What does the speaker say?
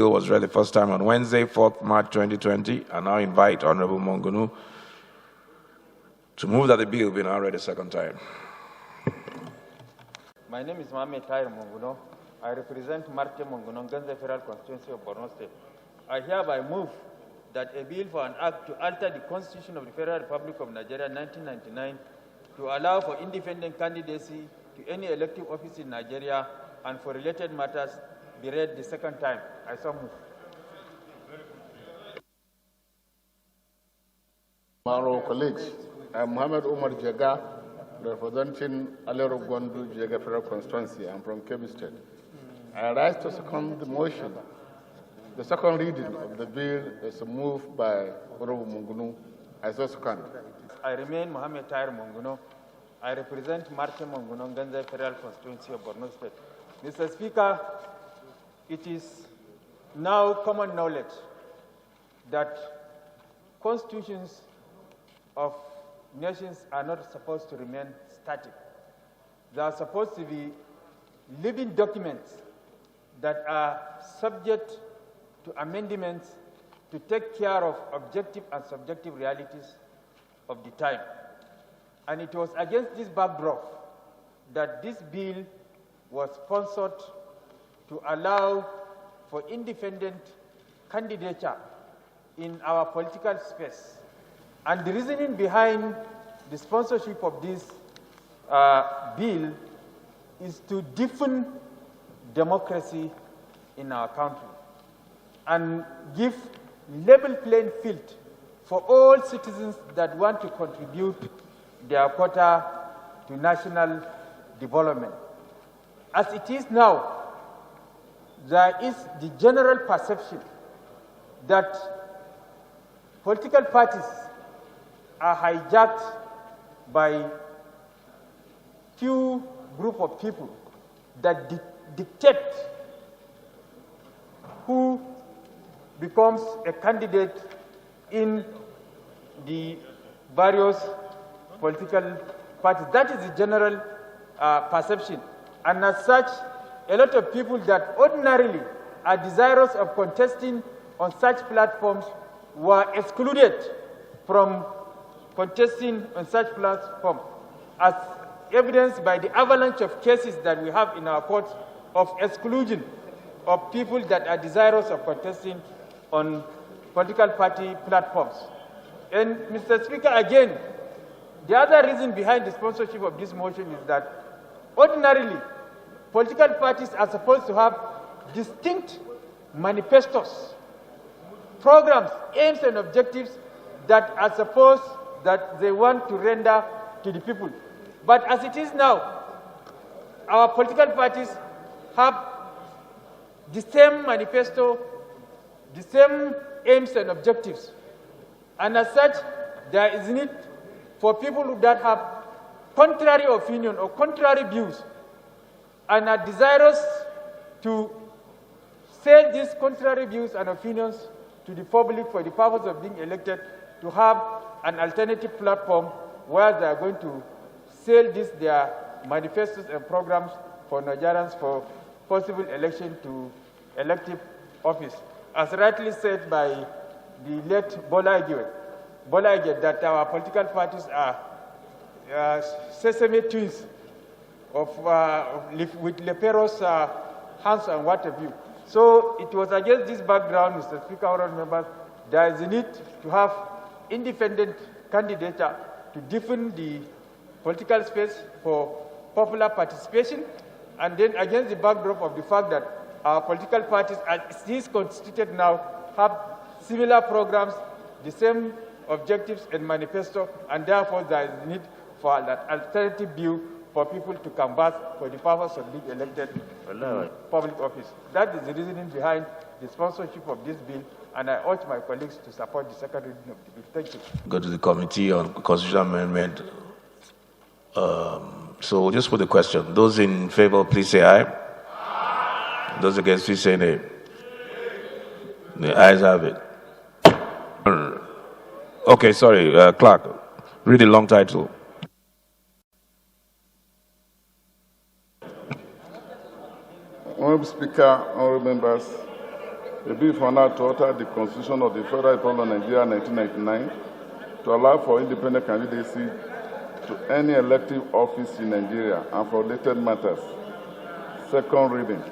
bill was read the first time on Wednesday, 4th March 2020. I now invite Honorable Monguno to move that the bill be now read a second time. My name is Hon M T Monguno. I represent Marte Monguno, Ganze Federal Constituency of Borno State. I hereby move that a bill for an act to alter the Constitution of the Federal Republic of Nigeria 1999 to allow for independent candidacy to any elective office in Nigeria and for related matters be read the second time. I so move. Maro colleagues, I'm Mohammed Umar Jega, representing Alero Gwandu Jega Federal Constituency. I'm from Kebbi State. I rise to second the motion. The second reading of the bill is moved by Honorable Monguno. I so second. I remain Mohammed Monguno. I represent Marte Monguno, Ganze Federal Constituency of Borno State. Mr. Speaker, it is now common knowledge that constitutions of nations are not supposed to remain static. They are supposed to be living documents that are subject to amendments to take care of objective and subjective realities of the time. And it was against this backdrop that this bill was sponsored to allow for independent candidature in our political space. And the reasoning behind the sponsorship of this bill is to deepen democracy in our country and give level playing field for all citizens that want to contribute their quota to national development. As it is now, there is the general perception that political parties are hijacked by few group of people that dictate who becomes a candidate in the various political parties. That is the general perception. And as such, a lot of people that ordinarily are desirous of contesting on such platforms were excluded from contesting on such platforms, as evidenced by the avalanche of cases that we have in our courts of exclusion of people that are desirous of contesting on political party platforms. And Mr. Speaker, again, the other reason behind the sponsorship of this motion is that ordinarily, political parties are supposed to have distinct manifestos, programs, aims, and objectives that are supposed that they want to render to the people. But as it is now, our political parties have the same manifesto, the same aims and objectives. And as such, there is need for people that have contrary opinion or contrary views and are desirous to sell these contrary views and opinions to the public for the purpose of being elected, to have an alternative platform where they are going to sell their manifestos and programs for Nigerians for possible election to elective office. As rightly said by the late Bola Ige, that our political parties are sesame twins with leprous hands and what have you. So it was against this background, Mr. Speaker, honorable members, there is a need to have independent candidature to deepen the political space for popular participation, and then against the backdrop of the fact that our political parties, as it is constituted now, have similar programs, the same objectives and manifesto, and therefore there is need for an alternative view for people to canvass for the purpose of being elected to public office. That is the reasoning behind the sponsorship of this bill, and I urge my colleagues to support the second reading of the bill. Thank you. Go to the Committee on Constitutional Amendment. So we'll just put the question. Those in favor, please say aye. Aye. Those against, please say nay. The ayes have it. Okay, sorry, Clerk. Read the long title. Honorable Speaker, honorable members, A bill for now to alter the Constitution of the Federal Republic of Nigeria 1999 to allow for independent candidacy to any elective office in Nigeria and for related matters. Second reading.